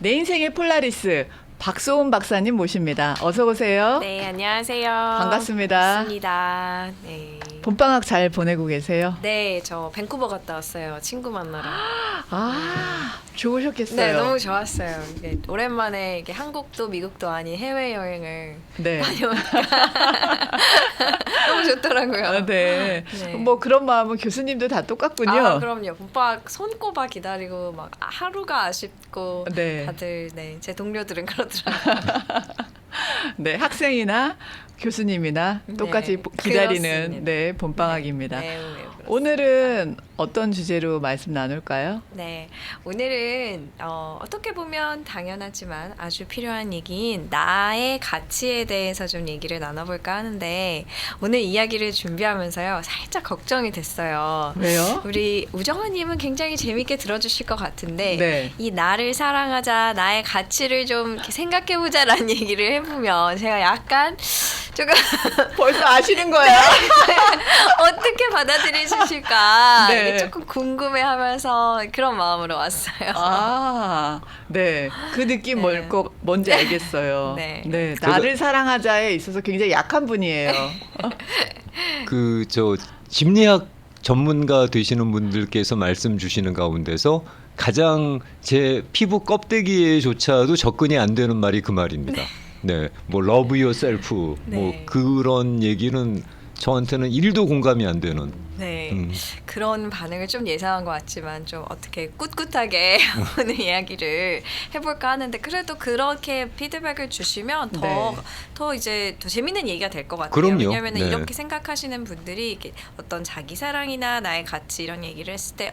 내 인생의 폴라리스 박소은 박사님 모십니다. 어서 오세요. 네, 안녕하세요. 반갑습니다. 반갑습니다. 네. 봄방학 잘 보내고 계세요? 네, 저 밴쿠버 갔다 왔어요. 친구 만나러. 아, 좋으셨겠어요. 네, 너무 좋았어요. 이게 오랜만에 이게 한국도 미국도 아닌 해외 여행을 네. 다녀오니까 너무 좋더라고요. 아, 네. 네. 뭐 그런 마음은 교수님도 다 똑같군요. 아, 그럼요. 봄방학 손꼽아 기다리고 막 하루가 아쉽고 네. 다들 제 동료들은 그러더라고요. 네, 학생이나 교수님이나 똑같이 네, 기다리는 그렇습니다. 네, 봄방학입니다. 네, 그렇습니다. 오늘은 어떤 주제로 말씀 나눌까요? 네, 오늘은 어떻게 보면 당연하지만 아주 필요한 얘기인 나의 가치에 대해서 좀 얘기를 나눠볼까 하는데 오늘 이야기를 준비하면서요 살짝 걱정이 됐어요. 왜요? 우리 우정아님은 굉장히 재밌게 들어주실 것 같은데 네. 이 나를 사랑하자, 나의 가치를 좀 이렇게 생각해보자라는 얘기를 해보면 제가 약간 조금 벌써 아시는 거예요? 어떻게 받아들이실까 네. 이게 조금 궁금해하면서 그런 마음으로 왔어요. 아, 네. 그 느낌 네. 뭔지 알겠어요. 네. 네. 나를 사랑하자에 있어서 굉장히 약한 분이에요. 그 심리학 전문가 되시는 분들께서 말씀 주시는 가운데서 가장 제 피부 껍데기에조차도 접근이 안 되는 말이 그 말입니다. 네, 뭐 love yourself, 뭐 네. 그런 얘기는 저한테는 1도 공감이 안 되는. 네, 그런 반응을 좀 예상한 것 같지만 좀 어떻게 꿋꿋하게 오늘 이야기를 해볼까 하는데 그래도 그렇게 피드백을 주시면 네. 더 이제 더 재밌는 얘기가 될 것 같아요. 그럼요. 왜냐하면 네. 이렇게 생각하시는 분들이 이렇게 어떤 자기 사랑이나 나의 가치 이런 얘기를 했을 때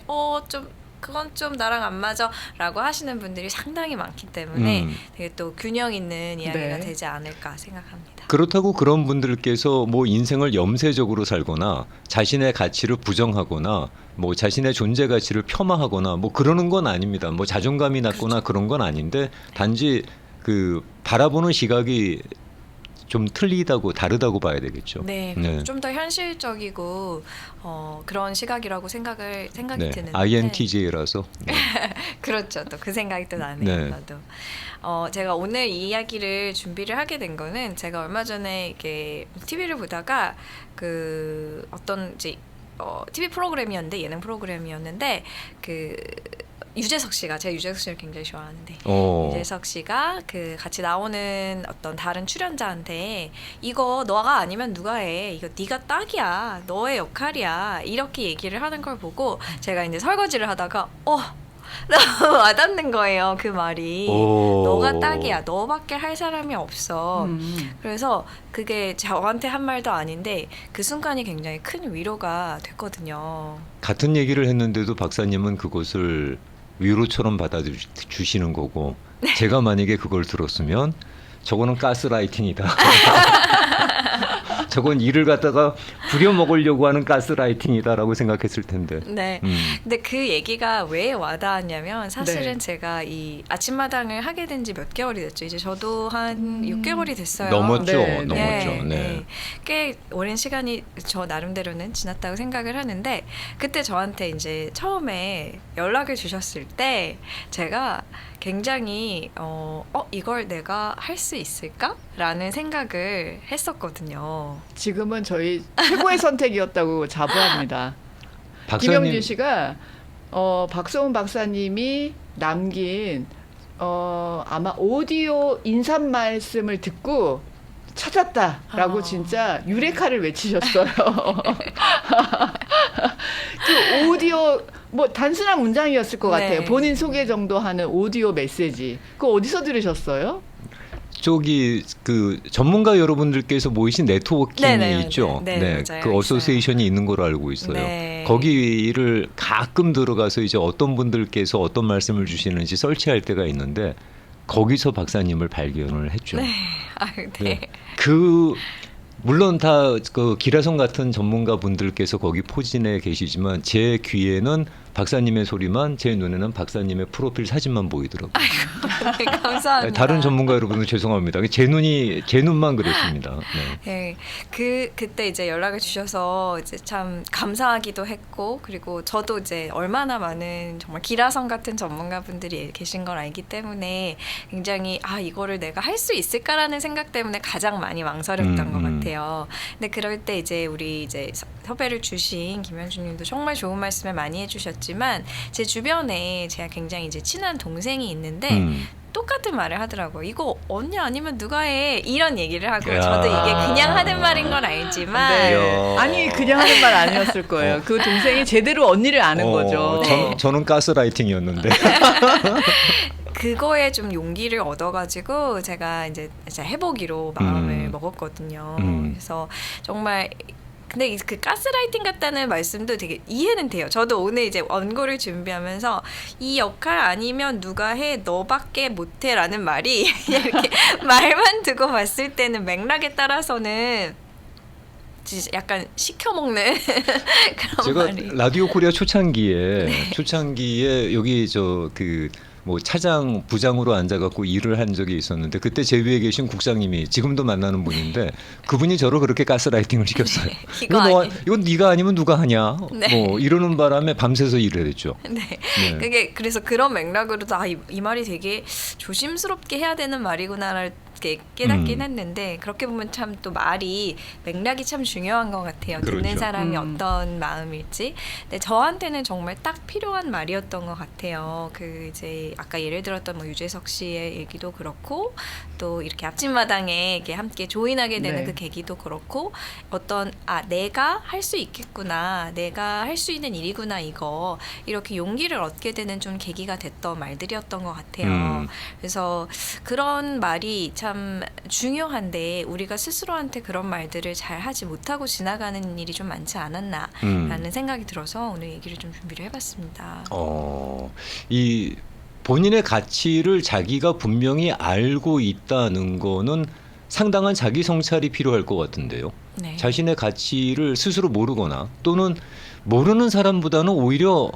좀 그건 좀 나랑 안 맞아라고 하시는 분들이 상당히 많기 때문에 되게 또 균형 있는 이야기가 네. 되지 않을까 생각합니다. 그렇다고 그런 분들께서 뭐 인생을 염세적으로 살거나 자신의 가치를 부정하거나 뭐 자신의 존재 가치를 폄하하거나 뭐 그러는 건 아닙니다. 뭐 자존감이 낮거나 그런 건 아닌데 단지 그 바라보는 시각이 좀 다르다고 봐야 되겠죠. 네, 네. 좀 더 현실적이고 그런 시각이라고 생각이 네, 드는데 INTJ라서. 네. 그렇죠. 또 그 생각이 또 나네요. 네. 나도. 제가 오늘 이 이야기를 준비를 하게 된 거는 제가 얼마 전에 이렇게 TV를 보다가 그 어떤 이제 TV 프로그램이었는데 예능 프로그램이었는데 그 유재석 씨가 제가 유재석 씨를 굉장히 좋아하는데 유재석 씨가 그 같이 나오는 어떤 다른 출연자한테 이거 너가 아니면 누가 해 이거 네가 딱이야 너의 역할이야 이렇게 얘기를 하는 걸 보고 제가 이제 설거지를 하다가 너무 와닿는 거예요 그 말이 너가 딱이야 너밖에 할 사람이 없어 그래서 그게 저한테 한 말도 아닌데 그 순간이 굉장히 큰 위로가 됐거든요. 같은 얘기를 했는데도 박사님은 그것을 위로처럼 받아주시는 거고 제가 만약에 그걸 들었으면 저거는 가스라이팅이다. 저건 일을 갖다가 부려먹으려고 하는 가스라이팅이다라고 생각했을 텐데. 네. 근데 그 얘기가 왜 와닿았냐면 사실은 네. 제가 이 아침마당을 하게 된 지 몇 개월이 됐죠. 이제 저도 한 6개월이 됐어요. 넘었죠. 네. 넘었죠. 네, 네. 네. 꽤 오랜 시간이 저 나름대로는 지났다고 생각을 하는데 그때 저한테 이제 처음에 연락을 주셨을 때 제가 굉장히 이걸 내가 할 수 있을까? 라는 생각을 했었거든요. 지금은 저희 최고의 선택이었다고 자부합니다. 박사님 김영준 씨가 박소은 박사님이 남긴 아마 오디오 인사 말씀을 듣고 찾았다라고 진짜 유레카를 외치셨어요. 그 오디오 뭐 단순한 문장이었을 것 같아요. 네. 본인 소개 정도 하는 오디오 메시지. 그거 어디서 들으셨어요? 쪽이 그 전문가 여러분들께서 모이신 네트워킹이 네네, 있죠. 네, 네, 맞아요. 그 어소시에이션이 있는 걸로 알고 있어요. 네. 거기를 가끔 들어가서 이제 어떤 분들께서 어떤 말씀을 주시는지 설치할 때가 있는데 거기서 박사님을 발견을 했죠. 네. 아유, 네. 네. 그 물론 다 그 기라성 같은 전문가 분들께서 거기 포진해 계시지만 제 귀에는 박사님의 소리만 제 눈에는 박사님의 프로필 사진만 보이더라고요. 네, 감사합니다. 다른 전문가 여러분은 죄송합니다. 제 눈만 그랬습니다. 네. 네, 그때 이제 연락을 주셔서 이제 참 감사하기도 했고, 그리고 저도 이제 얼마나 많은 정말 기라성 같은 전문가분들이 계신 걸 알기 때문에 굉장히 이거를 내가 할 수 있을까라는 생각 때문에 가장 많이 망설였던 것 같아요. 근데 그럴 때 이제 우리 이제 섭외를 주신 김현주님도 정말 좋은 말씀을 많이 해주셨지만 제 주변에 제가 굉장히 이제 친한 동생이 있는데. 똑같은 말을 하더라고요. 이거 언니 아니면 누가 해? 이런 얘기를 하고 야. 저도 이게 그냥 하는 말인 건 알지만 네. 야. 아니 그냥 하는 말 아니었을 거예요. 그 동생이 제대로 언니를 아는 거죠. 저는 가스라이팅이었는데. 그거에 좀 용기를 얻어가지고 제가 이제 해보기로 마음을 먹었거든요. 그래서 정말 근데 그 가스라이팅 같다는 말씀도 되게 이해는 돼요. 저도 오늘 이제 원고를 준비하면서 이 역할 아니면 누가 해 너밖에 못해라는 말이 이렇게 말만 두고 봤을 때는 맥락에 따라서는 진짜 약간 시켜먹는 그런 제가 말이. 라디오 코리아 초창기에 여기 뭐 차장 부장으로 앉아갖고 일을 한 적이 있었는데 그때 제 위에 계신 국장님이 지금도 만나는 분인데 그분이 저를 그렇게 가스라이팅을 시켰어요. 이건 네가 아니면 누가 하냐? 네. 뭐 이러는 바람에 밤새서 일을 했죠. 네. 네. 그게 그래서 그런 맥락으로도 이 말이 되게 조심스럽게 해야 되는 말이구나를 깨닫긴 했는데 그렇게 보면 참 또 말이 맥락이 참 중요한 것 같아요. 그렇죠. 듣는 사람이 어떤 마음일지. 근데 저한테는 정말 딱 필요한 말이었던 것 같아요. 그 이제 아까 예를 들었던 뭐 유재석 씨의 얘기도 그렇고 또 이렇게 앞집마당에 이렇게 함께 조인하게 되는 네. 그 계기도 그렇고 어떤 내가 할 수 있겠구나, 내가 할 수 있는 일이구나 이거 이렇게 용기를 얻게 되는 좀 계기가 됐던 말들이었던 것 같아요. 그래서 그런 말이 참 중요한데 우리가 스스로한테 그런 말들을 잘 하지 못하고 지나가는 일이 좀 많지 않았나라는 생각이 들어서 오늘 얘기를 좀 준비를 해봤습니다. 이 본인의 가치를 자기가 분명히 알고 있다는 거는 상당한 자기 성찰이 필요할 것 같은데요. 네. 자신의 가치를 스스로 모르거나 또는 모르는 사람보다는 오히려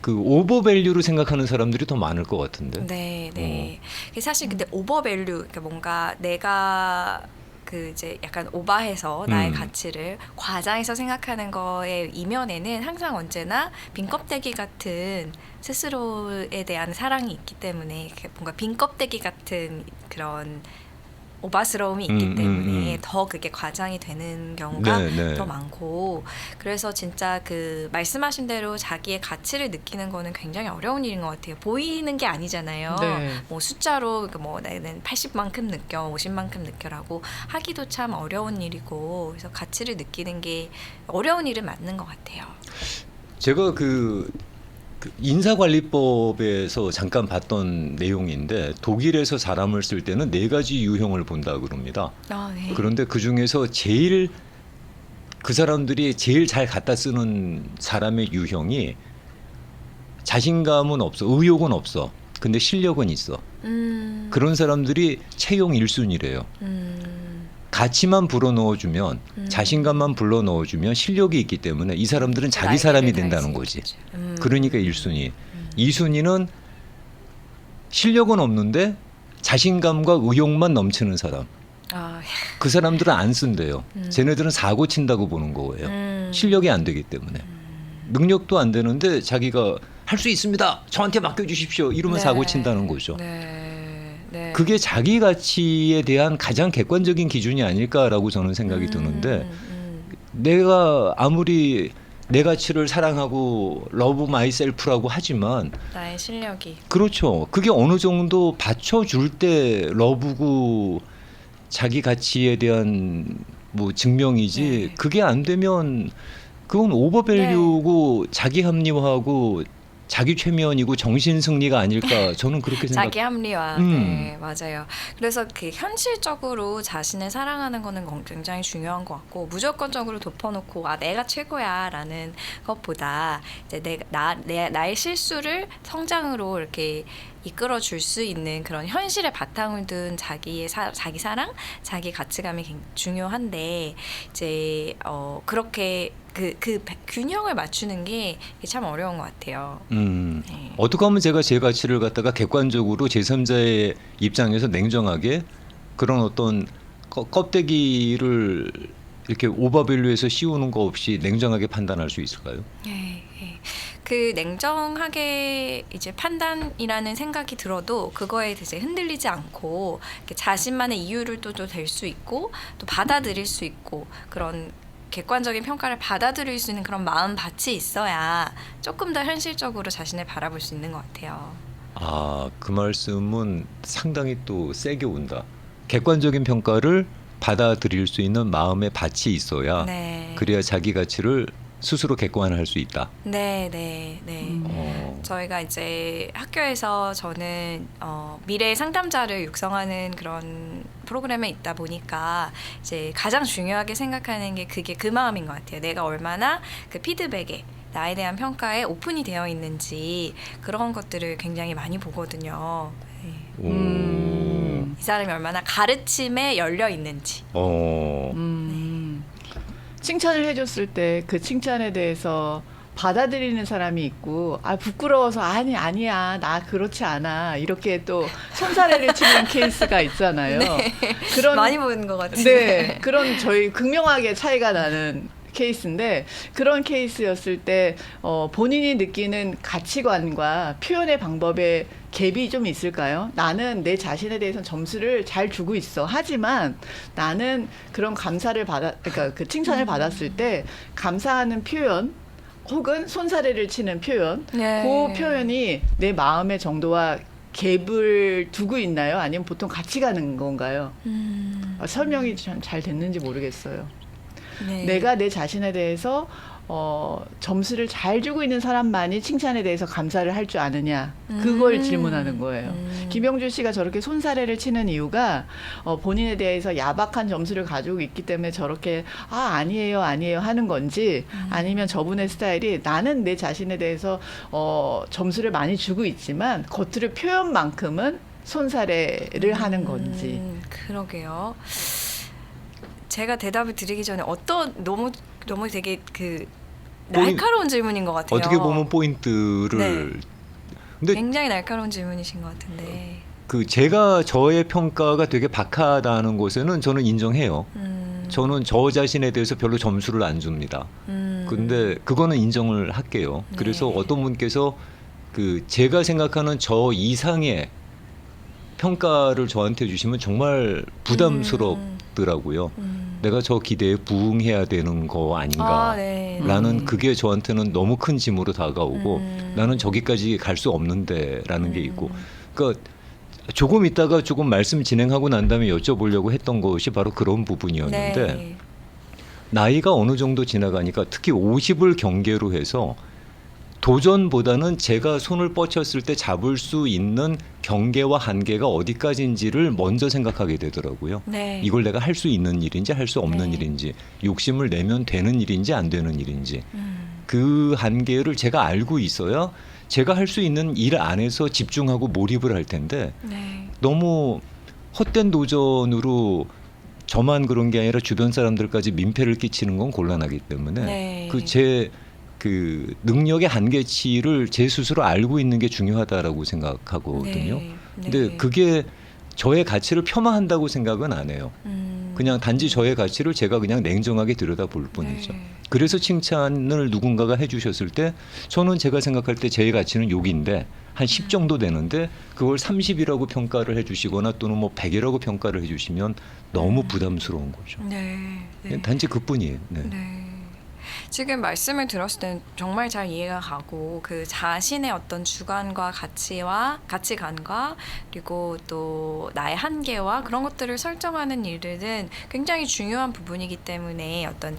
그 오버밸류로 생각하는 사람들이 더 많을 것 같은데. 네. 사실 근데 오버밸류, 그러니까 뭔가 내가 그 이제 약간 오바해서 나의 가치를 과장해서 생각하는 거의 이면에는 항상 언제나 빈 껍데기 같은 스스로에 대한 사랑이 있기 때문에 뭔가 빈 껍데기 같은 그런 오바스러움이 있기 때문에 더 그게 과장이 되는 경우가 더 많고 그래서 진짜 그 말씀하신 대로 자기의 가치를 느끼는 거는 굉장히 어려운 일인 것 같아요. 보이는 게 아니잖아요. 네. 뭐 숫자로 뭐 나는 80만큼 느껴, 50만큼 느껴라고 하기도 참 어려운 일이고 그래서 가치를 느끼는 게 어려운 일은 맞는 것 같아요. 제가 그 인사관리법에서 잠깐 봤던 내용인데 독일에서 사람을 쓸 때는 4가지 유형을 본다 그럽니다. 네. 그런데 그 중에서 그 사람들이 제일 잘 갖다 쓰는 사람의 유형이 자신감은 없어, 의욕은 없어. 근데 실력은 있어. 그런 사람들이 채용 1순위래요. 가치만 불어넣어주면 자신감만 불어넣어주면 실력이 있기 때문에 이 사람들은 자기 사람이 된다는 거지. 그러니까 1순위. 2순위는 실력은 없는데 자신감과 의욕만 넘치는 사람. 그 사람들은 안 쓴대요. 쟤네들은 사고 친다고 보는 거예요. 실력이 안 되기 때문에. 능력도 안 되는데 자기가 할 수 있습니다. 저한테 맡겨주십시오. 이러면 사고 친다는 거죠. 네. 그게 자기 가치에 대한 가장 객관적인 기준이 아닐까라고 저는 생각이 드는데 내가 아무리 내 가치를 사랑하고 러브 마이셀프라고 하지만 나의 실력이 그렇죠. 그게 어느 정도 받쳐줄 때 러브고 자기 가치에 대한 뭐 증명이지 그게 안 되면 그건 오버밸류고 자기 합리화하고 자기 최면이고 정신 승리가 아닐까 저는 그렇게 생각. 자기 합리화. 네, 맞아요. 그래서 그 현실적으로 자신을 사랑하는 거는 굉장히 중요한 것 같고 무조건적으로 덮어놓고 내가 최고야라는 것보다 이제 나의 실수를 성장으로 이렇게 이끌어 줄 수 있는 그런 현실에 바탕을 둔 자기 사랑, 자기 가치감이 굉장히 중요한데 이제 그렇게 그 균형을 맞추는 게 참 어려운 것 같아요. 네. 어떻게 하면 제가 제 가치를 갖다가 객관적으로 제3자의 입장에서 냉정하게 그런 어떤 껍데기를 이렇게 오버밸류해서 씌우는 거 없이 냉정하게 판단할 수 있을까요? 네, 네. 그 냉정하게 이제 판단이라는 생각이 들어도 그거에 이제 흔들리지 않고 이렇게 자신만의 이유를 또 댈 수 있고 또 받아들일 수 있고 그런 객관적인 평가를 받아들일 수 있는 그런 마음밭이 있어야 조금 더 현실적으로 자신을 바라볼 수 있는 것 같아요. 아, 그 말씀은 상당히 또 세게 온다. 객관적인 평가를 받아들일 수 있는 마음의 밭이 있어야 네. 그래야 자기 가치를 스스로 객관화할 수 있다. 네, 네, 네. 저희가 이제 학교에서 저는 미래 상담자를 육성하는 그런 프로그램에 있다 보니까 이제 가장 중요하게 생각하는 게 그게 그 마음인 것 같아요. 내가 얼마나 그 피드백에 나에 대한 평가에 오픈이 되어 있는지 그런 것들을 굉장히 많이 보거든요. 네. 이 사람이 얼마나 가르침에 열려 있는지. 칭찬을 해줬을 때 그 칭찬에 대해서 받아들이는 사람이 있고 부끄러워서 아니야 나 그렇지 않아 이렇게 또 손사래를 치는 케이스가 있잖아요. 네. 그런 많이 보는 것 같아요. 네, 그런 저희 극명하게 차이가 나는 케이스인데 그런 케이스였을 때 본인이 느끼는 가치관과 표현의 방법에 갭이 좀 있을까요? 나는 내 자신에 대해서는 점수를 잘 주고 있어. 하지만 나는 그런 그러니까 그 칭찬을 받았을 때 감사하는 표현 혹은 손사래를 치는 표현, 네. 그 표현이 내 마음의 정도와 갭을 두고 있나요? 아니면 보통 같이 가는 건가요? 설명이 잘 됐는지 모르겠어요. 네. 내가 내 자신에 대해서 점수를 잘 주고 있는 사람만이 칭찬에 대해서 감사를 할 줄 아느냐 그걸 질문하는 거예요. 김영준 씨가 저렇게 손사래를 치는 이유가 본인에 대해서 야박한 점수를 가지고 있기 때문에 저렇게 아니에요 하는 건지 아니면 저분의 스타일이 나는 내 자신에 대해서 점수를 많이 주고 있지만 겉으로 표현만큼은 손사래를 하는 건지. 그러게요. 제가 대답을 드리기 전에 너무 되게 날카로운 질문인 것 같아요. 어떻게 보면 포인트를 네. 근데 굉장히 날카로운 질문이신 것 같은데. 제가 저의 평가가 되게 박하다는 것에는 저는 인정해요. 저는 저 자신에 대해서 별로 점수를 안 줍니다. 근데 그거는 인정을 할게요. 그래서 네. 어떤 분께서 제가 생각하는 저 이상의 평가를 저한테 주시면 정말 부담스럽더라고요. 내가 저 기대에 부응해야 되는 거 아닌가 네. 라는 그게 저한테는 너무 큰 짐으로 다가오고 나는 저기까지 갈 수 없는데 라는 게 있고 그러니까 조금 있다가 조금 말씀 진행하고 난 다음에 여쭤보려고 했던 것이 바로 그런 부분이었는데 네. 나이가 어느 정도 지나가니까 특히 50을 경계로 해서 도전보다는 제가 손을 뻗쳤을 때 잡을 수 있는 경계와 한계가 어디까지인지를 먼저 생각하게 되더라고요. 네. 이걸 내가 할 수 있는 일인지 할 수 없는 네. 일인지 욕심을 내면 되는 일인지 안 되는 일인지 그 한계를 제가 알고 있어야 제가 할 수 있는 일 안에서 집중하고 몰입을 할 텐데 네. 너무 헛된 도전으로 저만 그런 게 아니라 주변 사람들까지 민폐를 끼치는 건 곤란하기 때문에 네. 그 능력의 한계치를 제 스스로 알고 있는 게 중요하다라고 생각하거든요. 네. 근데 그게 저의 가치를 폄하한다고 생각은 안 해요. 그냥 단지 저의 가치를 제가 그냥 냉정하게 들여다볼 뿐이죠. 네. 그래서 칭찬을 누군가가 해주셨을 때 저는 제가 생각할 때 제 가치는 욕인데 한 10 정도 되는데 그걸 30이라고 평가를 해주시거나 또는 뭐 100이라고 평가를 해주시면 너무 부담스러운 거죠. 네. 네. 단지 그뿐이에요. 네. 네. 지금 말씀을 들었을 때는 정말 잘 이해가 가고 그 자신의 어떤 주관과 가치관과 그리고 또 나의 한계와 그런 것들을 설정하는 일들은 굉장히 중요한 부분이기 때문에 어떤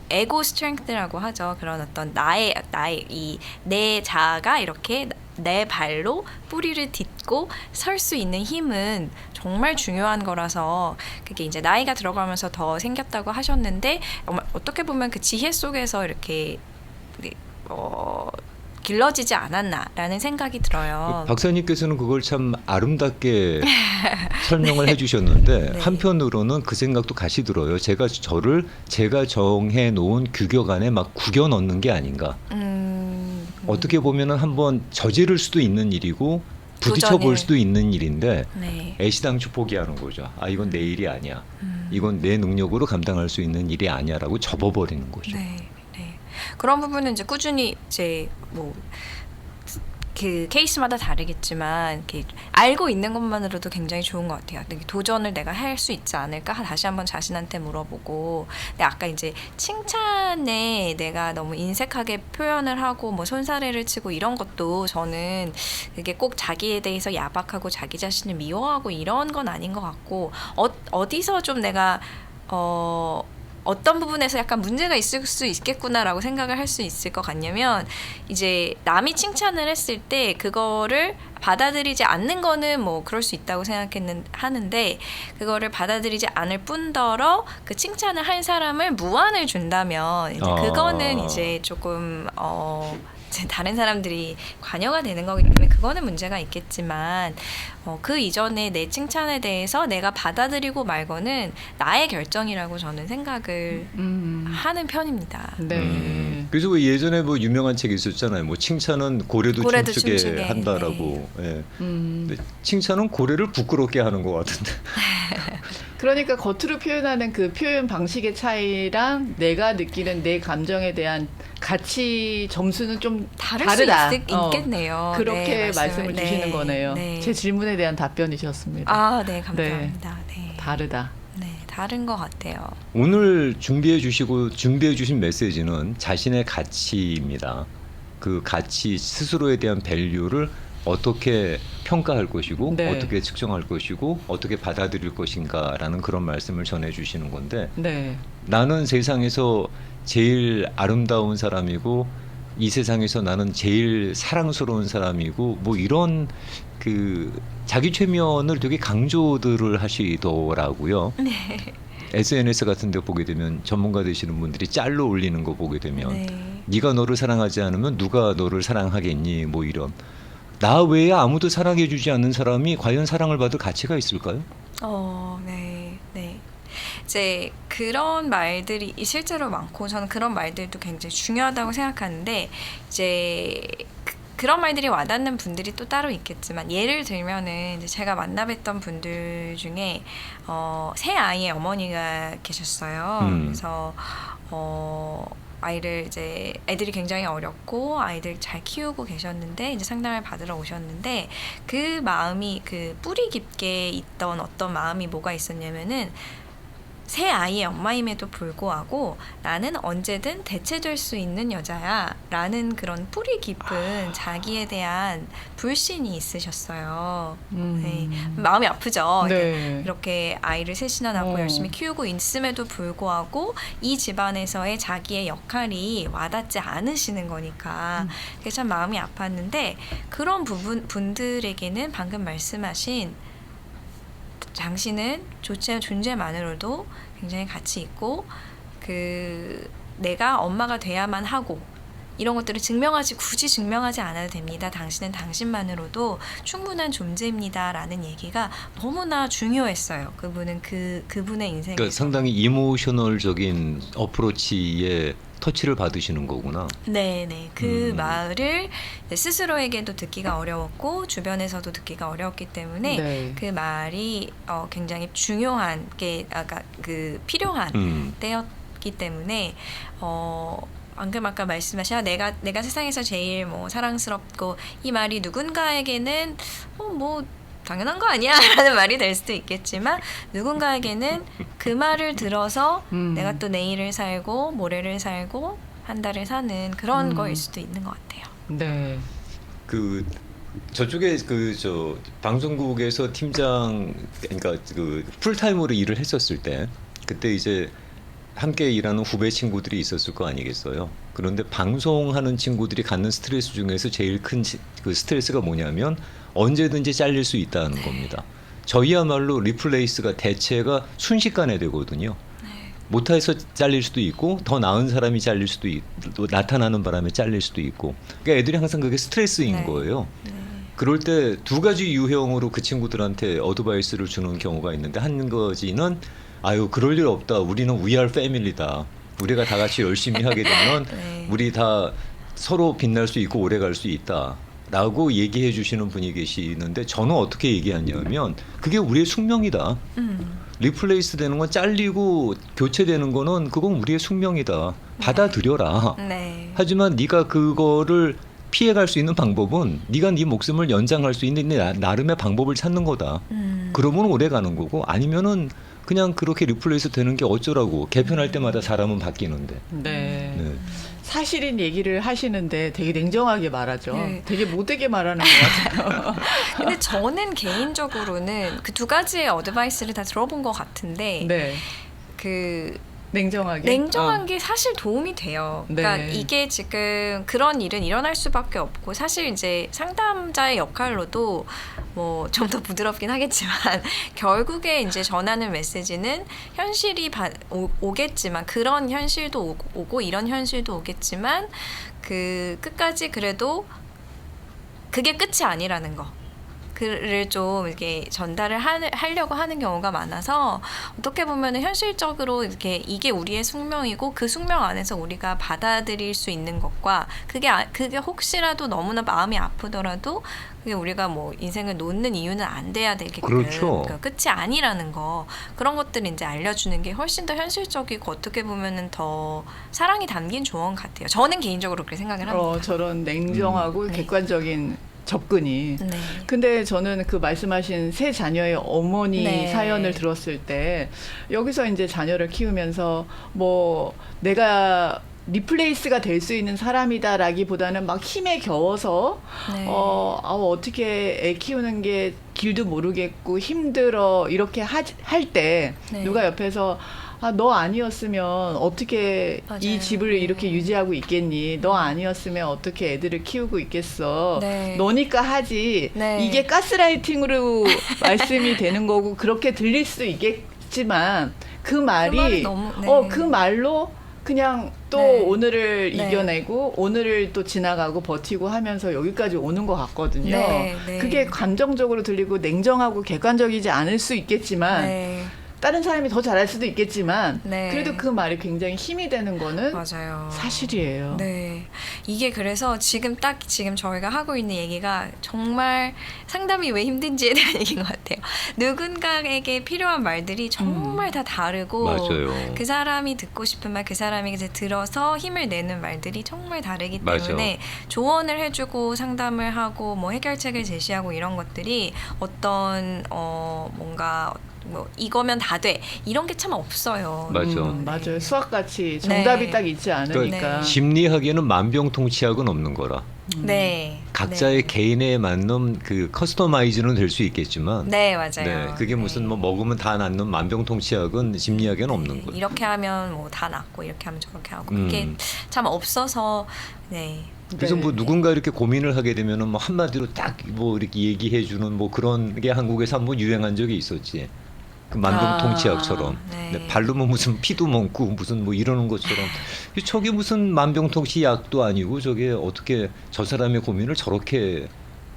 에고 스트렝스라고 하죠. 그런 어떤 내 자아가 이렇게 내 발로 뿌리를 딛고 설 수 있는 힘은 정말 중요한 거라서 그게 이제 나이가 들어가면서 더 생겼다고 하셨는데 어떻게 보면 그 지혜 속에서 이렇게 길러지지 않았나라는 생각이 들어요. 박사님께서는 그걸 참 아름답게 설명을 해주셨는데 네. 한편으로는 그 생각도 같이 들어요. 제가 정해 놓은 규격 안에 막 구겨 넣는 게 아닌가. 어떻게 보면은 한번 저지를 수도 있는 일이고 부딪혀 볼 도전을. 수도 있는 일인데 네. 애시당초 포기하는 거죠. 아 이건 내 일이 아니야. 이건 내 능력으로 감당할 수 있는 일이 아니야라고 접어버리는 거죠. 네, 네. 그런 부분은 이제 꾸준히 이제 뭐 그 케이스마다 다르겠지만 이렇게 알고 있는 것만으로도 굉장히 좋은 것 같아요. 도전을 내가 할 수 있지 않을까 다시 한번 자신한테 물어보고. 근데 아까 이제 칭찬에 내가 너무 인색하게 표현을 하고 뭐 손사래를 치고 이런 것도 저는 이게 꼭 자기에 대해서 야박하고 자기 자신을 미워하고 이런 건 아닌 것 같고 어디서 좀 내가 어떤 부분에서 약간 문제가 있을 수 있겠구나라고 생각을 할 수 있을 것 같냐면 이제 남이 칭찬을 했을 때 그거를 받아들이지 않는 거는 뭐 그럴 수 있다고 하는데 그거를 받아들이지 않을 뿐더러 그 칭찬을 한 사람을 무안을 준다면 이제 그거는 이제 조금 이제 다른 사람들이 관여가 되는 거기 때문에 그거는 문제가 있겠지만 그 이전에 내 칭찬에 대해서 내가 받아들이고 말고는 나의 결정이라고 저는 생각을 하는 편입니다. 네. 그래서 왜 예전에 뭐 유명한 책이 있었잖아요. 뭐 칭찬은 고래도 춤추게 한다라고. 네. 예. 근데 칭찬은 고래를 부끄럽게 하는 것 같은데. 그러니까 겉으로 표현하는 그 표현 방식의 차이랑 내가 느끼는 내 감정에 대한 가치 점수는 좀 다르다. 있겠네요. 그렇게 네, 말씀을 주시는 거네요. 네. 제 질문에 대한 답변이셨습니다. 아, 네, 감사합니다. 네. 다르다. 네, 다른 것 같아요. 오늘 준비해 주신 메시지는 자신의 가치입니다. 그 가치 스스로에 대한 밸류를 어떻게 평가할 것이고 네. 어떻게 측정할 것이고 어떻게 받아들일 것인가라는 그런 말씀을 전해 주시는 건데 네. 나는 세상에서 제일 아름다운 사람이고 이 세상에서 나는 제일 사랑스러운 사람이고 뭐 이런 그 자기 최면을 되게 강조들을 하시더라고요. 네. SNS 같은 데 보게 되면 전문가 되시는 분들이 짤로 올리는 거 보게 되면 네. 네가 너를 사랑하지 않으면 누가 너를 사랑하겠니 뭐 이런 나 외에 아무도 사랑해 주지 않는 사람이 과연 사랑을 받을 가치가 있을까요? 네, 네. 이제 그런 말들이 실제로 많고 저는 그런 말들도 굉장히 중요하다고 생각하는데 이제 그런 말들이 와닿는 분들이 또 따로 있겠지만 예를 들면은 이제 제가 만나뵀던 분들 중에 새 아이의 어머니가 계셨어요. 그래서 아이를 이제 애들이 굉장히 어렸고 아이들 잘 키우고 계셨는데 이제 상담을 받으러 오셨는데 그 마음이 그 뿌리 깊게 있던 어떤 마음이 뭐가 있었냐면은 새 아이의 엄마임에도 불구하고 나는 언제든 대체될 수 있는 여자야 라는 그런 뿌리 깊은 자기에 대한 불신이 있으셨어요. 네. 마음이 아프죠. 네. 이렇게 아이를 셋이나 낳고 열심히 키우고 있음에도 불구하고 이 집안에서의 자기의 역할이 와닿지 않으시는 거니까 그게 참 마음이 아팠는데 그런 분들에게는 방금 말씀하신 당신은 존재만으로도 굉장히 가치 있고 그 내가 엄마가 돼야만 하고 이런 것들을 굳이 증명하지 않아도 됩니다. 당신은 당신만으로도 충분한 존재입니다라는 얘기가 너무나 중요했어요. 그분은 그분의 인생에서 그러니까 상당히 이모셔널적인 어프로치에 터치를 받으시는 거구나. 네네. 그 말을 스스로에게도 듣기가 어려웠고 주변에서도 듣기가 어려웠기 때문에 네. 그 말이 굉장히 중요한 게 필요한 때였기 때문에 방금 아까 말씀하신 내가 세상에서 제일 뭐 사랑스럽고 이 말이 누군가에게는 뭐 당연한 거 아니야 라는 말이 될 수도 있겠지만 누군가에게는 그 말을 들어서 내가 또 내일을 살고 모레를 살고 한 달을 사는 그런 거일 수도 있는 것 같아요. 네. 그 저쪽에 저 방송국에서 팀장 그러니까 그 풀타임으로 일을 했었을 때 그때 이제 함께 일하는 후배 친구들이 있었을 거 아니겠어요. 그런데 방송하는 친구들이 갖는 스트레스 중에서 제일 큰 그 스트레스가 뭐냐면 언제든지 잘릴 수 있다는 겁니다. 저희야말로 리플레이스가 대체가 순식간에 되거든요. 못해서 잘릴 수도 있고 더 나은 사람이 잘릴 수도 있고 나타나는 바람에 잘릴 수도 있고 그러니까 애들이 항상 그게 스트레스인 네. 거예요. 그럴 때 두 가지 유형으로 그 친구들한테 어드바이스를 주는 경우가 있는데 한 가지는 아유 그럴 일 없다. 우리는 We are family다. 우리가 다 같이 열심히 하게 되면 네. 우리 다 서로 빛날 수 있고 오래 갈 수 있다. 라고 얘기해 주시는 분이 계시는데 저는 어떻게 얘기하냐면 그게 우리의 숙명이다. 리플레이스 되는 건 잘리고 교체되는 거는 그건 우리의 숙명이다. 받아들여라. 네. 하지만 네가 그거를 피해갈 수 있는 방법은 네가 네 목숨을 연장할 수 있는 네 나름의 방법을 찾는 거다. 그러면 오래 가는 거고 아니면은 그냥 그렇게 리플레이스 되는 게 어쩌라고. 개편할 때마다 사람은 바뀌는데. 네. 네. 사실인 얘기를 하시는데 되게 냉정하게 말하죠. 네. 되게 못되게 말하는 것 같아요. 근데 저는 개인적으로는 그 두 가지의 어드바이스를 다 들어본 것 같은데 네. 그 냉정하게. 냉정한 게 사실 도움이 돼요. 그러니까 네. 이게 지금 그런 일은 일어날 수밖에 없고 사실 이제 상담자의 역할로도 뭐 좀 더 부드럽긴 하겠지만 결국에 이제 전하는 메시지는 현실이 오겠지만 그런 현실도 오고 이런 현실도 오겠지만 그 끝까지 그래도 그게 끝이 아니라는 거. 그를 좀 이렇게 전달을 하려고 하는 경우가 많아서 어떻게 보면은 현실적으로 이렇게 이게 우리의 숙명이고 그 숙명 안에서 우리가 받아들일 수 있는 것과 그게 혹시라도 너무나 마음이 아프더라도 그게 우리가 뭐 인생을 놓는 이유는 안 돼야 되게끔 그렇죠. 그러니까 끝이 아니라는 거 그런 것들 이제 알려주는 게 훨씬 더 현실적이고 어떻게 보면은 더 사랑이 담긴 조언 같아요. 저는 개인적으로 그렇게 생각을 합니다. 저런 냉정하고 네. 객관적인 접근이. 네. 근데 저는 그 말씀하신 세 자녀의 어머니 네. 사연을 들었을 때 여기서 이제 자녀를 키우면서 뭐 내가 리플레이스가 될 수 있는 사람이다라기보다는 막 힘에 겨워서 네. 어떻게 애 키우는 게 길도 모르겠고 힘들어 이렇게 할 때 네. 누가 옆에서 너 아니었으면 어떻게 맞아요. 이 집을 이렇게 유지하고 있겠니? 너 아니었으면 어떻게 애들을 키우고 있겠어? 네. 너니까 하지. 네. 이게 가스라이팅으로 말씀이 되는 거고 그렇게 들릴 수 있겠지만 그 말이 말이 너무- 네. 그 말로 그냥 또 네. 오늘을 네. 이겨내고 오늘을 또 지나가고 버티고 하면서 여기까지 오는 것 같거든요. 네, 네. 그게 감정적으로 들리고 냉정하고 객관적이지 않을 수 있겠지만 네. 다른 사람이 더 잘할 수도 있겠지만 네. 그래도 그 말이 굉장히 힘이 되는 거는 맞아요. 사실이에요. 네. 이게 그래서 지금 저희가 하고 있는 얘기가 정말 상담이 왜 힘든지에 대한 얘기인 것 같아요. 누군가에게 필요한 말들이 정말 다 다르고 맞아요. 그 사람이 듣고 싶은 말, 그 사람이 이제 들어서 힘을 내는 말들이 정말 다르기 맞아. 때문에 조언을 해주고 상담을 하고 뭐 해결책을 제시하고 이런 것들이 어떤 뭔가 뭐 이거면 다 돼 이런 게 참 없어요. 맞아. 맞아요. 수학같이 정답이 네. 딱 있지 않으니까. 그러니까 심리학에는 만병통치약은 없는 거라. 네. 각자의 네. 개인에 맞는 그 커스터마이즈는 될 수 있겠지만 네, 맞아요. 네, 그게 무슨 네. 뭐 먹으면 다 낫는 만병통치약은 심리학에는 없는 거예요. 이렇게 하면 뭐 다 낫고 이렇게 하면 저렇게 하고 음. 그게 참 없어서 네. 그래서 네. 뭐 누군가 이렇게 고민을 하게 되면은 뭐 한마디로 딱 뭐 이렇게 얘기해 주는 뭐 그런 게 한국에서 한번 유행한 적이 있었지. 그 만병통치약처럼. 네. 네, 바르면 무슨 피도 먹고 무슨 뭐 이러는 것처럼 저게 무슨 만병통치약도 아니고 저게 어떻게 저 사람의 고민을 저렇게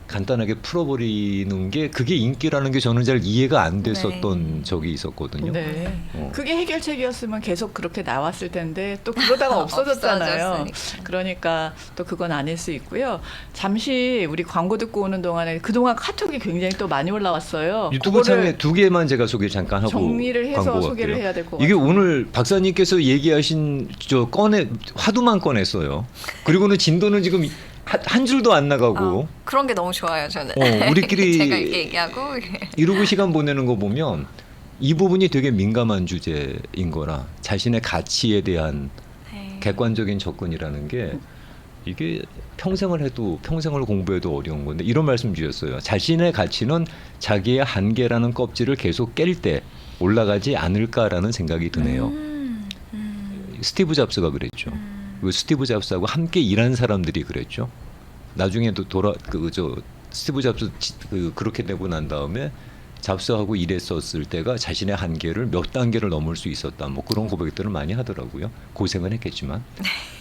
간단하게 풀어버리는 게 그게 인기라는 게 저는 잘 이해가 안 됐었던 네. 적이 있었거든요. 네. 어. 그게 해결책이었으면 계속 그렇게 나왔을 텐데 또 그러다가 없어졌잖아요. 없어졌으니까. 그러니까 또 그건 아닐 수 있고요. 잠시 우리 광고 듣고 오는 동안에 그동안 카톡이 굉장히 또 많이 올라왔어요. 유튜브 그거를 창에 두 개만 제가 소개 잠깐 하고 정리를 해서 광고 소개를 갈게요. 해야 될 것 이게 같아요. 오늘 박사님께서 얘기하신 화두만 꺼냈어요. 그리고는 진도는 지금 한 줄도 안 나가고 그런 게 너무 좋아요, 저는. 우리끼리 제가 이렇게 얘기하고 이러고 시간 보내는 거 보면 이 부분이 되게 민감한 주제인 거라 자신의 가치에 대한 네. 객관적인 접근이라는 게 이게 평생을 공부해도 어려운 건데 이런 말씀 주셨어요. 자신의 가치는 자기의 한계라는 껍질을 계속 깰 때 올라가지 않을까라는 생각이 드네요. 스티브 잡스가 그랬죠. 그 스티브 잡스하고 함께 일한 사람들이 그랬죠. 나중에도 스티브 잡스 그렇게 되고 난 다음에 잡서하고 일했었을 때가 자신의 한계를 몇 단계를 넘을 수 있었다. 뭐 그런 고백들을 많이 하더라고요. 고생은 했겠지만.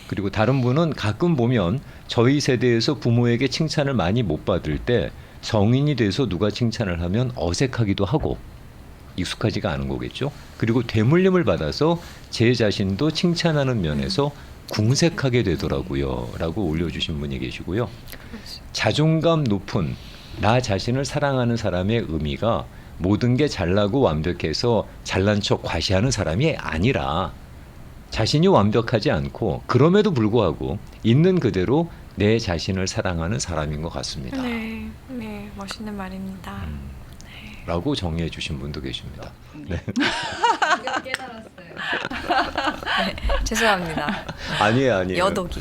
그리고 다른 분은 가끔 보면 저희 세대에서 부모에게 칭찬을 많이 못 받을 때 성인이 돼서 누가 칭찬을 하면 어색하기도 하고 익숙하지가 않은 거겠죠. 그리고 되물림을 받아서 제 자신도 칭찬하는 면에서 궁색하게 되더라고요. 라고 올려주신 분이 계시고요. 자존감 높은 나 자신을 사랑하는 사람의 의미가 모든 게 잘나고 완벽해서 잘난 척 과시하는 사람이 아니라 자신이 완벽하지 않고 그럼에도 불구하고 있는 그대로 내 자신을 사랑하는 사람인 것 같습니다. 네, 네, 멋있는 말입니다. 라고 정의해 주신 분도 계십니다. 네. 네, 죄송합니다. 아니에요. 여독이.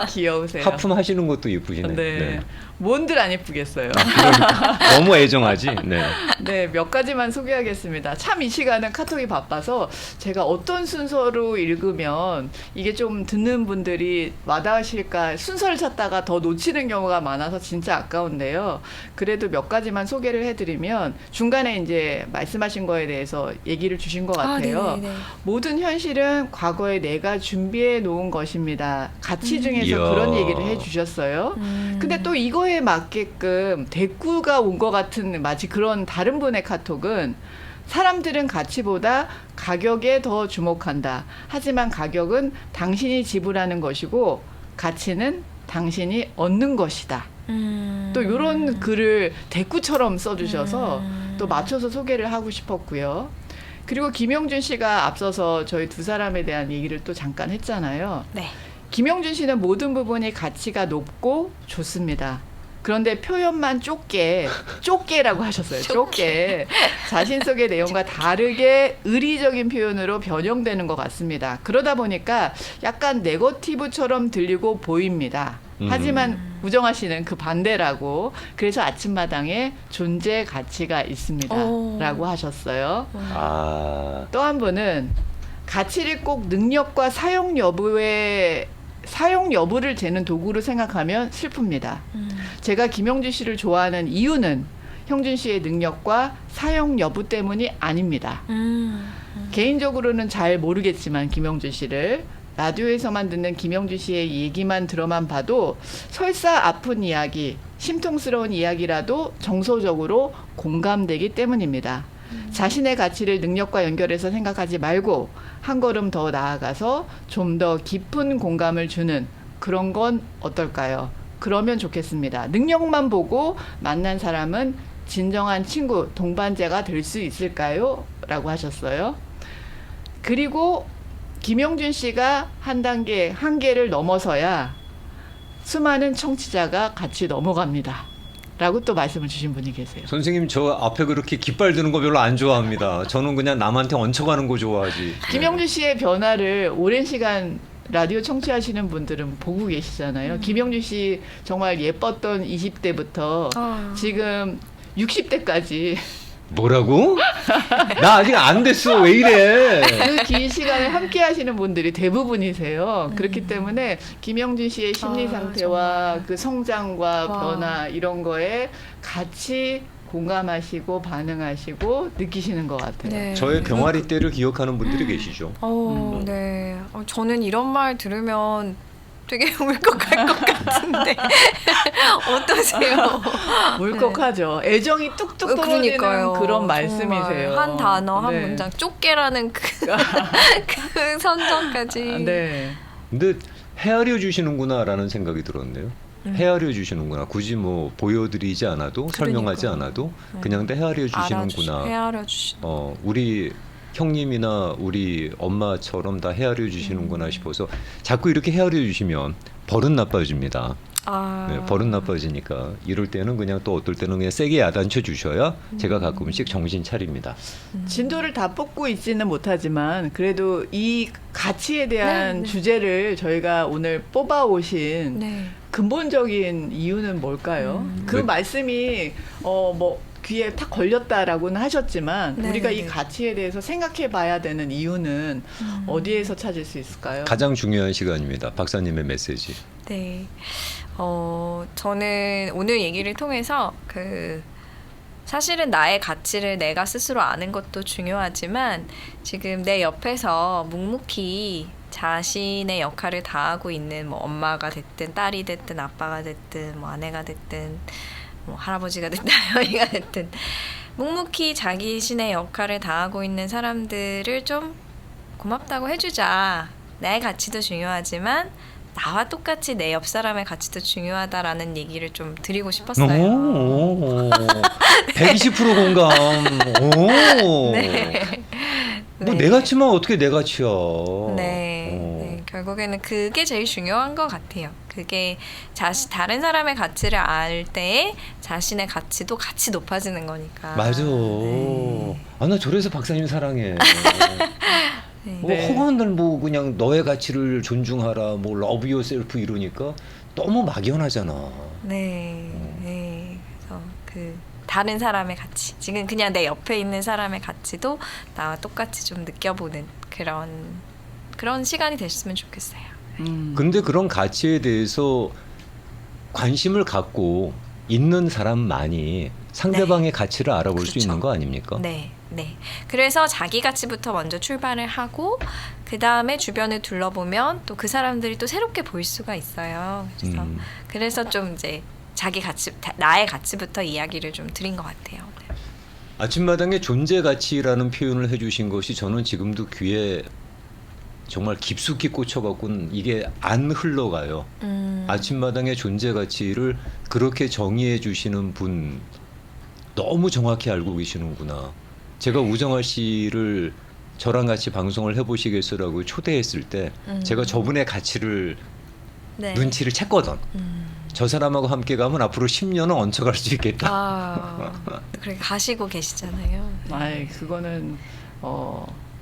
귀여우세요. 하품 하시는 것도 예쁘시네. 네. 뭔들 안 예쁘겠어요. 그러니까. 너무 애정하지. 네. 네, 몇 가지만 소개하겠습니다. 참 이 시간은 카톡이 바빠서 제가 어떤 순서로 읽으면 이게 좀 듣는 분들이 와닿으실까 순서를 찾다가 더 놓치는 경우가 많아서 진짜 아까운데요. 그래도 몇 가지만 소개를 해드리면 중간에 이제 말씀하신 거에 대해서 얘기를 주신 것 같아요. 네네네. 모든 현실은 과거에 내가 준비해 놓은 것입니다. 가치 중에서 이야. 그런 얘기를 해주셨어요. 근데 또 이거에 맞게끔 대꾸가 온 것 같은 마치 그런 다른 분의 카톡은 사람들은 가치보다 가격에 더 주목한다. 하지만 가격은 당신이 지불하는 것이고 가치는 당신이 얻는 것이다. 또 이런 글을 대꾸처럼 써주셔서 또 맞춰서 소개를 하고 싶었고요. 그리고 김영준 씨가 앞서서 저희 두 사람에 대한 얘기를 또 잠깐 했잖아요. 네. 김영준 씨는 모든 부분이 가치가 높고 좋습니다. 그런데 표현만 좁게라고 하셨어요. 좁게. 자신 속의 내용과 다르게 의리적인 표현으로 변형되는 것 같습니다. 그러다 보니까 약간 네거티브처럼 들리고 보입니다. 하지만 우정아 씨는 그 반대라고 그래서 아침마당에 존재 가치가 있습니다. 라고 하셨어요. 또 한 분은 가치를 꼭 능력과 사용 여부를 재는 도구로 생각하면 슬픕니다. 제가 김영준 씨를 좋아하는 이유는 형준 씨의 능력과 사용 여부 때문이 아닙니다. 개인적으로는 잘 모르겠지만 김영준 씨를 라디오에서만 듣는 김영준 씨의 얘기만 들어만 봐도 설사 아픈 이야기, 심통스러운 이야기라도 정서적으로 공감되기 때문입니다. 자신의 가치를 능력과 연결해서 생각하지 말고 한 걸음 더 나아가서 좀 더 깊은 공감을 주는 그런 건 어떨까요? 그러면 좋겠습니다. 능력만 보고 만난 사람은 진정한 친구, 동반자가 될 수 있을까요? 라고 하셨어요. 그리고 김영준 씨가 한계를 넘어서야 수많은 청취자가 같이 넘어갑니다. 라고 또 말씀을 주신 분이 계세요. 선생님 저 앞에 그렇게 깃발 드는 거 별로 안 좋아합니다. 저는 그냥 남한테 얹혀가는 거 좋아하지. 김영준 씨의 변화를 오랜 시간 라디오 청취하시는 분들은 보고 계시잖아요. 김영준 씨 정말 예뻤던 20대부터 지금 60대까지 뭐라고? 나 아직 안 됐어. 왜 이래? 그 긴 시간을 함께 하시는 분들이 대부분이세요. 그렇기 때문에 김영준 씨의 심리 상태와 정말. 그 성장과 와. 변화 이런 거에 같이 공감하시고 반응하시고 느끼시는 것 같아요. 네. 저의 병아리 때를 기억하는 분들이 계시죠. 네. 저는 이런 말 들으면 되게 울컥할 것 같은데 어떠세요? 울컥하죠. 애정이 뚝뚝 떨어지는 그런 말씀이세요. 정말 한 단어 한 네. 문장 쫓게라는 그 선정까지. 네. 근데 헤아려 주시는구나라는 생각이 들었네요. 헤아려 주시는구나. 굳이 뭐 보여드리지 않아도 설명하지 그러니까요. 않아도 그냥 다 헤아려 주시는구나. 헤아려 주시는. 우리 형님이나 우리 엄마처럼 다 헤아려 주시는구나 싶어서 자꾸 이렇게 헤아려 주시면 버릇 나빠집니다. 네, 버릇 나빠지니까 이럴 때는 그냥 또 어떨 때는 그냥 세게 야단쳐 주셔야 제가 가끔씩 정신 차립니다. 진도를 다 뽑고 있지는 못하지만 그래도 이 가치에 대한 네. 주제를 저희가 오늘 뽑아오신 네. 근본적인 이유는 뭘까요? 그 네. 말씀이 뭐 귀에 탁 걸렸다라고는 하셨지만 네, 우리가 네. 이 가치에 대해서 생각해 봐야 되는 이유는 어디에서 찾을 수 있을까요? 가장 중요한 시간입니다. 박사님의 메시지. 네. 저는 오늘 얘기를 통해서 사실은 나의 가치를 내가 스스로 아는 것도 중요하지만 지금 내 옆에서 묵묵히 자신의 역할을 다하고 있는 뭐 엄마가 됐든 딸이 됐든 아빠가 됐든 뭐 아내가 됐든 뭐 할아버지가 됐든 할머니가 됐든 묵묵히 자기신의 역할을 다하고 있는 사람들을 좀 고맙다고 해주자. 나의 가치도 중요하지만 나와 똑같이 내 옆 사람의 가치도 중요하다라는 얘기를 좀 드리고 싶었어요. 오, 120% 공감. 오. 네. 뭐 네. 내 가치만 어떻게 내 가치야. 네. 네. 결국에는 그게 제일 중요한 것 같아요. 그게 다른 사람의 가치를 알 때에 자신의 가치도 같이 높아지는 거니까. 맞아. 네. 아, 나 저래서 박사님 사랑해. 네. 뭐 네. 허구한들 뭐 그냥 너의 가치를 존중하라, 뭐 러브 요셀프 이러니까 너무 막연하잖아. 네. 네. 그래서 그 다른 사람의 가치, 지금 그냥 내 옆에 있는 사람의 가치도 나와 똑같이 좀 느껴보는 그런 시간이 됐으면 좋겠어요. 근데 그런 가치에 대해서 관심을 갖고 있는 사람만이 상대방의 가치를 알아볼 수 그렇죠. 있는 거 아닙니까? 네, 네. 그래서 자기 가치부터 먼저 출발을 하고 그 다음에 주변을 둘러보면 또 그 사람들이 또 새롭게 보일 수가 있어요. 그래서 좀 이제 자기 가치, 나의 가치부터 이야기를 좀 드린 것 같아요. 네. 아침마당에 존재 가치라는 표현을 해주신 것이 저는 지금도 귀에 정말 깊숙이 꽂혀갖고는 이게 안 흘러가요. 아침마당의 존재 가치를 그렇게 정의해 주시는 분 너무 정확히 알고 계시는구나. 제가 우정아 씨를 저랑 같이 방송을 해보시겠어라고 초대했을 때 제가 저분의 가치를 네. 눈치를 챘거든. 저 사람하고 함께 가면 앞으로 10년은 얹혀갈 수 있겠다. 아, 그렇게 가시고 계시잖아요. 아이, 그거는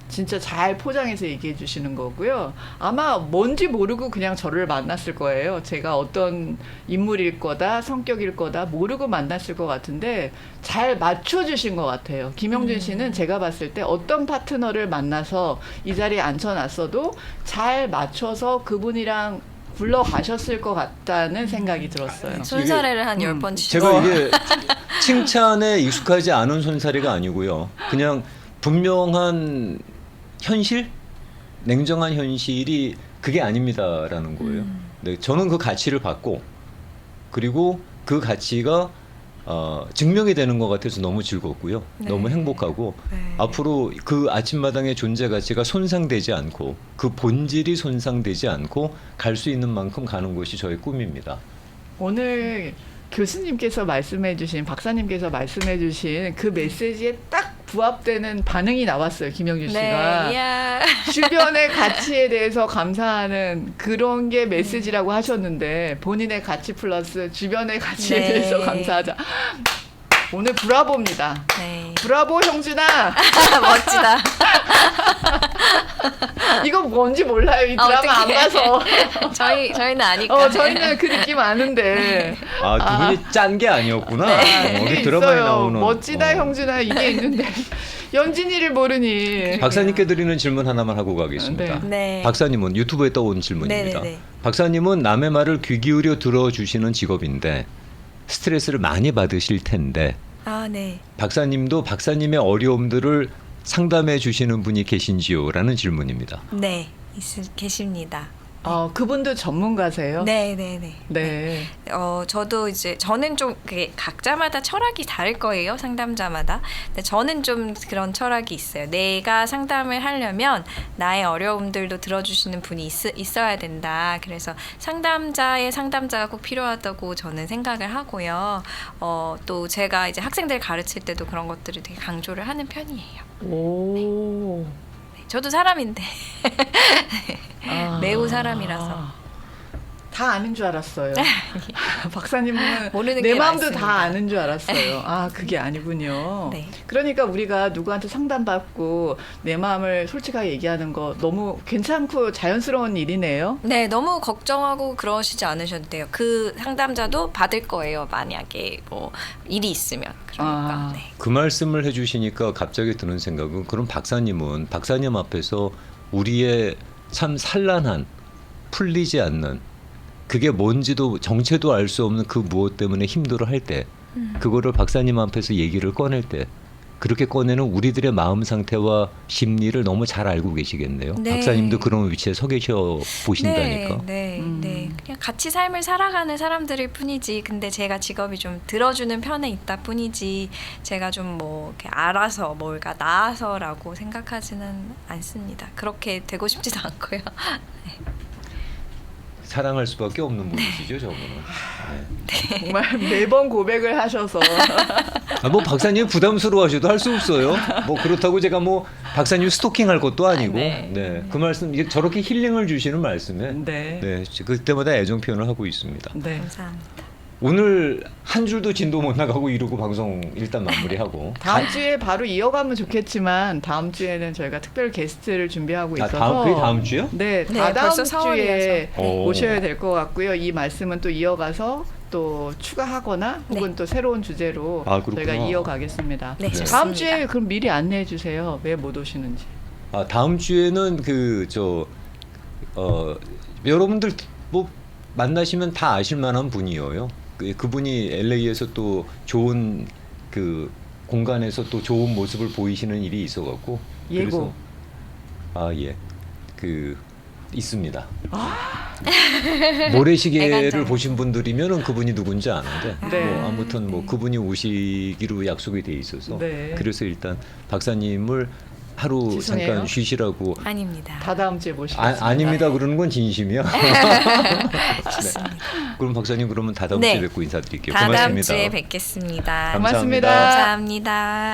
진짜 잘 포장해서 얘기해 주시는 거고요. 아마 뭔지 모르고 그냥 저를 만났을 거예요. 제가 어떤 인물일 거다, 성격일 거다 모르고 만났을 것 같은데 잘 맞춰주신 것 같아요. 김영준 씨는 제가 봤을 때 어떤 파트너를 만나서 이 자리에 앉혀놨어도 잘 맞춰서 그분이랑 굴러가셨을 것 같다는 생각이 들었어요. 손사래를 한 10번 치셨어요. 제가 이게 칭찬에 익숙하지 않은 손사래가 아니고요. 그냥 분명한 현실, 냉정한 현실이 그게 아닙니다라는 거예요. 네, 저는 그 가치를 받고 그리고 그 가치가 증명이 되는 것 같아서 너무 즐겁고요. 네. 너무 행복하고 네. 앞으로 그 아침마당의 존재 가치가 손상되지 않고 그 본질이 손상되지 않고 갈 수 있는 만큼 가는 것이 저의 꿈입니다. 오늘 교수님께서 말씀해주신 박사님께서 말씀해주신 그 메시지에 딱 부합되는 반응이 나왔어요. 김영준 씨가. 네, 이야. 주변의 가치에 대해서 감사하는 그런 게 메시지라고 하셨는데 본인의 가치 플러스 주변의 가치에 네. 대해서 감사하자. 오늘 브라보입니다. 네. 브라보 형준아. 멋지다. 이거 뭔지 몰라요. 이 드라마 안 어떡해. 봐서. 저희는 아니까. 저희는 그 느낌 아는데. 두 분이 짠 게 아니었구나. 네. 우리 이게 드라마에 있어요. 나오는 멋지다 형준아 이게 있는데 연진이를 모르니. 박사님께 드리는 질문 하나만 하고 가겠습니다. 네. 네. 박사님은 유튜브에 떠온 질문입니다. 네네네. 박사님은 남의 말을 귀 기울여 들어주시는 직업인데 스트레스를 많이 받으실 텐데 아, 네. 박사님도 박사님의 어려움들을 상담해 주시는 분이 계신지요? 라는 질문입니다. 네. 계십니다. 그분도 전문가세요? 네, 네, 네. 네. 저도 이제 저는 좀 그게 각자마다 철학이 다를 거예요. 상담자마다. 근데 저는 좀 그런 철학이 있어요. 내가 상담을 하려면 나의 어려움들도 들어주시는 분이 있어야 된다. 그래서 상담자의 상담자가 꼭 필요하다고 저는 생각을 하고요. 또 제가 이제 학생들 가르칠 때도 그런 것들을 되게 강조를 하는 편이에요. 오. 저도 사람인데 아. 매우 사람이라서. 다 아는 줄 알았어요. 박사님은 모르는 내 게 마음도 많습니다. 다 아는 줄 알았어요. 그게 아니군요. 네. 그러니까 우리가 누구한테 상담받고 내 마음을 솔직하게 얘기하는 거 너무 괜찮고 자연스러운 일이네요. 네, 너무 걱정하고 그러시지 않으셔도 돼요. 그 상담자도 받을 거예요. 만약에 뭐 일이 있으면. 그러니까. 네. 그 말씀을 해주시니까 갑자기 드는 생각은 그럼 박사님은 박사님 앞에서 우리의 참 산란한 풀리지 않는 그게 뭔지도 정체도 알 수 없는 그 무엇 때문에 힘들어 할 때 그거를 박사님 앞에서 얘기를 꺼낼 때 그렇게 꺼내는 우리들의 마음 상태와 심리를 너무 잘 알고 계시겠네요. 네. 박사님도 그런 위치에 서 계셔 보신다니까. 네. 그냥 같이 삶을 살아가는 사람들일 뿐이지. 근데 제가 직업이 좀 들어주는 편에 있다 뿐이지. 제가 좀 뭐 이렇게 알아서 뭘까 나아서라고 생각하지는 않습니다. 그렇게 되고 싶지도 않고요. 사랑할 수밖에 없는 분이시죠, 저분은. 네. 정말 매번 고백을 하셔서 아, 뭐 박사님 부담스러워하셔도 할 수 없어요. 뭐 그렇다고 제가 뭐 박사님 스토킹할 것도 아니고, 네. 네, 그 말씀 이게 저렇게 힐링을 주시는 말씀에, 네. 네, 그때마다 애정 표현을 하고 있습니다. 네. 감사합니다. 오늘 한 줄도 진도 못 나가고 이러고 방송 일단 마무리하고. 다음 주에 바로 이어가면 좋겠지만 다음 주에는 저희가 특별 게스트를 준비하고 아, 있어서 그게 다음 주요? 네, 네, 다다음 벌써 주에 4월이어서. 오. 모셔야 될 것 같고요. 이 말씀은 또 이어가서 또 추가하거나 혹은 네. 또 새로운 주제로 아, 그렇구나. 저희가 이어가겠습니다. 네, 좋습니다. 다음 주에 그럼 미리 안내해 주세요. 왜 못 오시는지. 아, 다음 주에는 여러분들 뭐 만나시면 다 아실 만한 분이에요. 그분이 LA에서 또 좋은 그 공간에서 또 좋은 모습을 보이시는 일이 있어갖고. 예고. 아, 예. 있습니다. 모래시계를 애간장. 보신 분들이면은 그분이 누군지 아는데, 네. 뭐 아무튼 뭐 그분이 오시기로 약속이 돼 있어서, 네. 그래서 일단 박사님을 하루 죄송해요. 잠깐 쉬시라고. 아닙니다. 다다음 주에 모시겠습니다. 아닙니다. 그러는 건 진심이야. 좋습니다. 그럼 박사님 그러면 다다음 네. 주에 뵙고 인사드릴게요. 다다음 고맙습니다. 주에 뵙겠습니다. 고맙습니다. 감사합니다.